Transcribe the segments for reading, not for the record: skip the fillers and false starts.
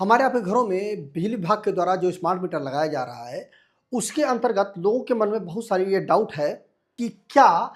हमारे यहाँ पे घरों में बिजली विभाग के द्वारा जो स्मार्ट मीटर लगाया जा रहा है, उसके अंतर्गत लोगों के मन में बहुत सारी ये डाउट है कि क्या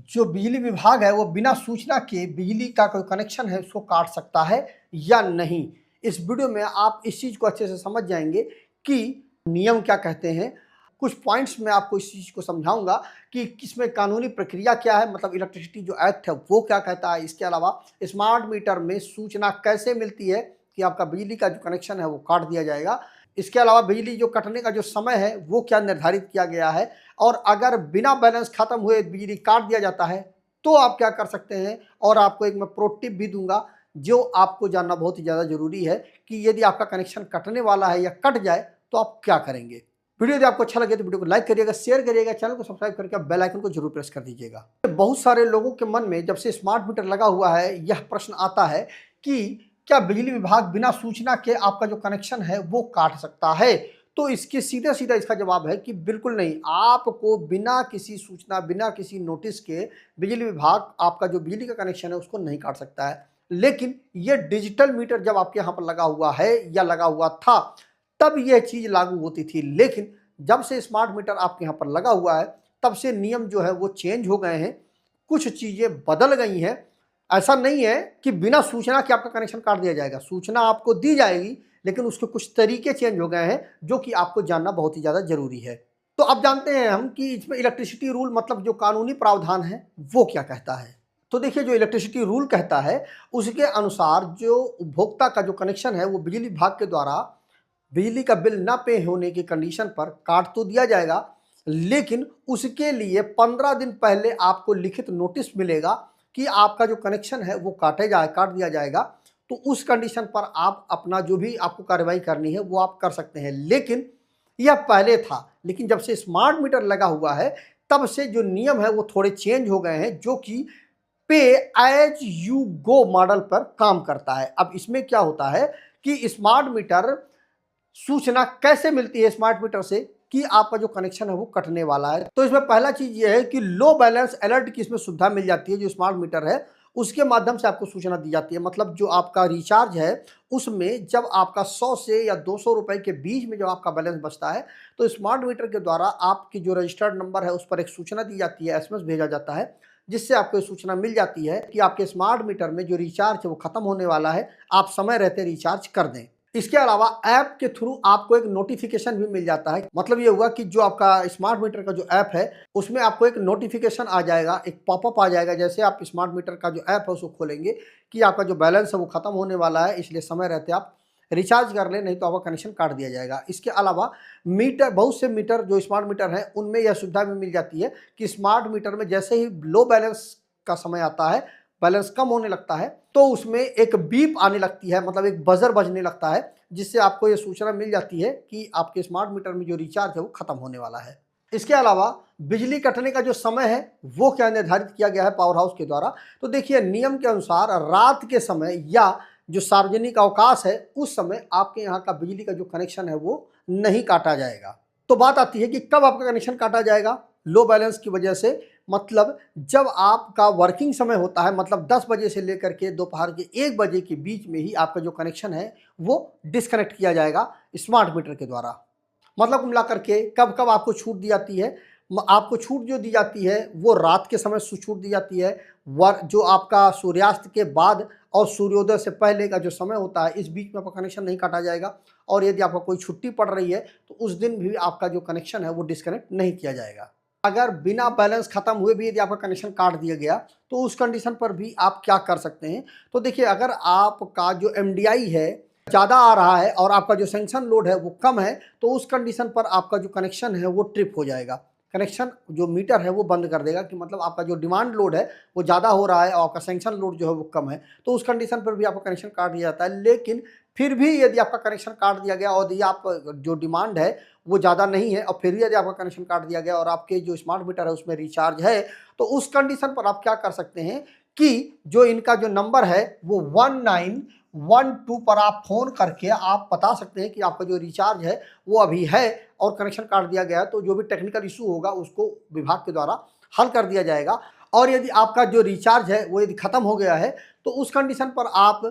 जो बिजली विभाग है वो बिना सूचना के बिजली का कोई कनेक्शन है उसको काट सकता है या नहीं। इस वीडियो में आप इस चीज़ को अच्छे से समझ जाएंगे कि नियम क्या कहते हैं। कुछ पॉइंट्स में आपको इस चीज़ को समझाऊंगा कि इसमें कानूनी प्रक्रिया क्या है, मतलब इलेक्ट्रिसिटी जो एक्ट है वो क्या कहता है। इसके अलावा स्मार्ट मीटर में सूचना कैसे मिलती है कि आपका बिजली का जो कनेक्शन है वो काट दिया जाएगा। इसके अलावा बिजली जो कटने का जो समय है वो क्या निर्धारित किया गया है, और अगर बिना बैलेंस खत्म हुए बिजली काट दिया जाता है तो आप क्या कर सकते हैं। और आपको एक मैं प्रो टिप भी दूंगा जो आपको जानना बहुत ही ज़्यादा जरूरी है कि यदि आपका कनेक्शन कटने वाला है या कट जाए तो आप क्या करेंगे। वीडियो यदि आपको अच्छा लगे तो वीडियो को लाइक करिएगा, शेयर करिएगा, चैनल को सब्सक्राइब करके बेल आइकन को जरूर प्रेस कर दीजिएगा। बहुत सारे लोगों के मन में जब से स्मार्ट मीटर लगा हुआ है यह प्रश्न आता है कि क्या बिजली विभाग बिना सूचना के आपका जो कनेक्शन है वो काट सकता है। तो इसके सीधा सीधा इसका जवाब है कि बिल्कुल नहीं। आपको बिना किसी सूचना, बिना किसी नोटिस के बिजली विभाग आपका जो बिजली का कनेक्शन है उसको नहीं काट सकता है। लेकिन ये डिजिटल मीटर जब आपके यहाँ पर लगा हुआ है या लगा हुआ था तब यह चीज लागू होती थी, लेकिन जब से स्मार्ट मीटर आपके यहाँ पर लगा हुआ है तब से नियम जो है वो चेंज हो गए हैं, कुछ चीजें बदल गई हैं। ऐसा नहीं है कि बिना सूचना के आपका कनेक्शन काट दिया जाएगा, सूचना आपको दी जाएगी, लेकिन उसके कुछ तरीके चेंज हो गए हैं जो कि आपको जानना बहुत ही ज़्यादा जरूरी है। तो अब जानते हैं हम कि इसमें इलेक्ट्रिसिटी रूल मतलब जो कानूनी प्रावधान है वो क्या कहता है। तो देखिए, जो इलेक्ट्रिसिटी रूल कहता है उसके अनुसार जो उपभोक्ता का जो कनेक्शन है वो बिजली विभाग के द्वारा बिजली का बिल न पे होने की कंडीशन पर काट तो दिया जाएगा, लेकिन उसके लिए 15 दिन पहले आपको लिखित नोटिस मिलेगा कि आपका जो कनेक्शन है वो काट दिया जाएगा। तो उस कंडीशन पर आप अपना जो भी आपको कार्रवाई करनी है वो आप कर सकते हैं। लेकिन यह पहले था, लेकिन जब से स्मार्ट मीटर लगा हुआ है तब से जो नियम है वो थोड़े चेंज हो गए हैं, जो कि पे एज यू गो मॉडल पर काम करता है। अब इसमें क्या होता है कि स्मार्ट मीटर सूचना कैसे मिलती है स्मार्ट मीटर से कि आपका जो कनेक्शन है वो कटने वाला है। तो इसमें पहला चीज ये है कि लो बैलेंस अलर्ट की इसमें सुविधा मिल जाती है। जो स्मार्ट मीटर है उसके माध्यम से आपको सूचना दी जाती है, मतलब जो आपका रिचार्ज है उसमें जब आपका 100 से या 200 रुपए के बीच में जब आपका बैलेंस बचता है तो स्मार्ट मीटर के द्वारा आपकी जो रजिस्टर्ड नंबर है उस पर एक सूचना दी जाती है, एसएमएस भेजा जाता है, जिससे आपको सूचना मिल जाती है कि आपके स्मार्ट मीटर में जो रिचार्ज है वो खत्म होने वाला है, आप समय रहते रिचार्ज कर दें। इसके अलावा ऐप के थ्रू आपको एक नोटिफिकेशन भी मिल जाता है। मतलब ये हुआ कि जो आपका स्मार्ट मीटर का जो ऐप है उसमें आपको एक नोटिफिकेशन आ जाएगा, एक पॉपअप आ जाएगा। जैसे आप स्मार्ट मीटर का जो ऐप है उसको खोलेंगे कि आपका जो बैलेंस है वो खत्म होने वाला है, इसलिए समय रहते आप रिचार्ज कर लें, नहीं तो आपका कनेक्शन काट दिया जाएगा। इसके अलावा मीटर, बहुत से मीटर जो स्मार्ट मीटर हैं उनमें यह सुविधा भी मिल जाती है कि स्मार्ट मीटर में जैसे ही लो बैलेंस का समय आता है, बैलेंस कम होने लगता है, तो उसमें एक बीप आने लगती है, मतलब एक बजर बजने लगता है, जिससे आपको ये सूचना मिल जाती है कि आपके स्मार्ट मीटर में जो रिचार्ज है वो खत्म होने वाला है। इसके अलावा बिजली कटने का जो समय है वो क्या निर्धारित किया गया है पावर हाउस के द्वारा। तो देखिए, नियम के अनुसार रात के समय या जो सार्वजनिक अवकाश है उस समय आपके यहाँ का बिजली का जो कनेक्शन है वो नहीं काटा जाएगा। तो बात आती है कि कब आपका कनेक्शन काटा जाएगा लो बैलेंस की वजह से। मतलब जब आपका वर्किंग समय होता है, मतलब 10 बजे से लेकर के दोपहर के 1 बजे के बीच में ही आपका जो कनेक्शन है वो डिस्कनेक्ट किया जाएगा स्मार्ट मीटर के द्वारा। मतलब कुल मिलाकर के कब कब आपको छूट दी जाती है, आपको छूट जो दी जाती है वो रात के समय छूट दी जाती है। जो आपका सूर्यास्त के बाद और सूर्योदय से पहले का जो समय होता है इस बीच में आपका कनेक्शन नहीं काटा जाएगा। और यदि आपका कोई छुट्टी पड़ रही है तो उस दिन भी आपका जो कनेक्शन है वो डिस्कनेक्ट नहीं किया जाएगा। अगर बिना बैलेंस खत्म हुए भी यदि आपका कनेक्शन काट दिया गया तो उस कंडीशन पर भी आप क्या कर सकते हैं। तो देखिए, अगर आपका जो एमडीआई है ज़्यादा आ रहा है और आपका जो सेंक्शन लोड है वो कम है तो उस कंडीशन पर आपका जो कनेक्शन है वो ट्रिप हो जाएगा। कनेक्शन जो मीटर है वो बंद कर देगा कि मतलब आपका जो डिमांड लोड है वो ज़्यादा हो रहा है और आपका सेंक्शन लोड जो है वो कम है, तो उस कंडीशन पर भी आपका कनेक्शन काट दिया जाता है। लेकिन फिर भी यदि आपका कनेक्शन काट दिया गया और यदि आप जो डिमांड है वो ज़्यादा नहीं है और फिर भी यदि आपका कनेक्शन काट दिया गया और आपके जो स्मार्ट मीटर है उसमें रिचार्ज है, तो उस कंडीशन पर आप क्या कर सकते हैं कि जो इनका जो नंबर है वो 1912 पर आप फ़ोन करके आप बता सकते हैं कि आपका जो रिचार्ज है वो अभी है और कनेक्शन काट दिया गया है। तो जो भी टेक्निकल इशू होगा उसको विभाग के द्वारा हल कर दिया जाएगा। और यदि आपका जो रिचार्ज है वो यदि ख़त्म हो गया है तो उस कंडीशन पर आप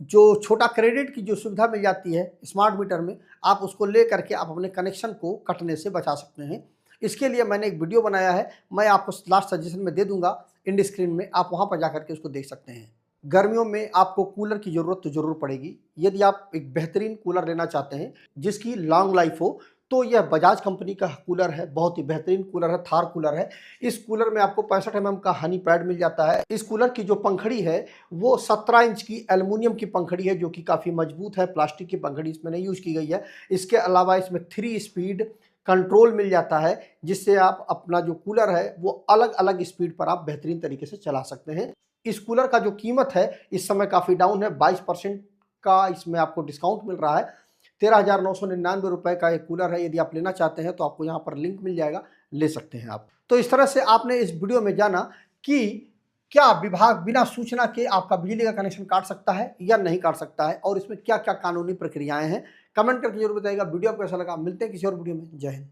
जो छोटा क्रेडिट की जो सुविधा मिल जाती है स्मार्ट मीटर में, आप उसको ले करके आप अपने कनेक्शन को कटने से बचा सकते हैं। इसके लिए मैंने एक वीडियो बनाया है, मैं आपको लास्ट सजेशन में दे दूंगा इंड स्क्रीन में, आप वहां पर जाकर के उसको देख सकते हैं। गर्मियों में आपको कूलर की ज़रूरत तो ज़रूर पड़ेगी। यदि आप एक बेहतरीन कूलर लेना चाहते हैं जिसकी लॉन्ग लाइफ हो, तो यह बजाज कंपनी का कूलर है, बहुत ही बेहतरीन कूलर है, थार कूलर है। इस कूलर में आपको 65 mm का हनी पैड मिल जाता है। इस कूलर की जो पंखड़ी है वो 17 इंच की एल्युमिनियम की पंखड़ी है, जो कि काफ़ी मजबूत है, प्लास्टिक की पंखड़ी इसमें नहीं यूज की गई है। इसके अलावा इसमें 3 स्पीड कंट्रोल मिल जाता है, जिससे आप अपना जो कूलर है वो अलग अलग स्पीड पर आप बेहतरीन तरीके से चला सकते हैं। इस कूलर का जो कीमत है इस समय काफ़ी डाउन है, 22% का इसमें आपको डिस्काउंट मिल रहा है। 13,999 रुपये का एक कूलर है। यदि आप लेना चाहते हैं तो आपको यहाँ पर लिंक मिल जाएगा, ले सकते हैं आप। तो इस तरह से आपने इस वीडियो में जाना कि क्या विभाग बिना सूचना के आपका बिजली का कनेक्शन काट सकता है या नहीं काट सकता है, और इसमें क्या क्या कानूनी प्रक्रियाएं हैं। कमेंट करके जरूर बताइएगा। वीडियो आपको कैसा लगा, मिलते हैं किसी और वीडियो में। जय हिंद।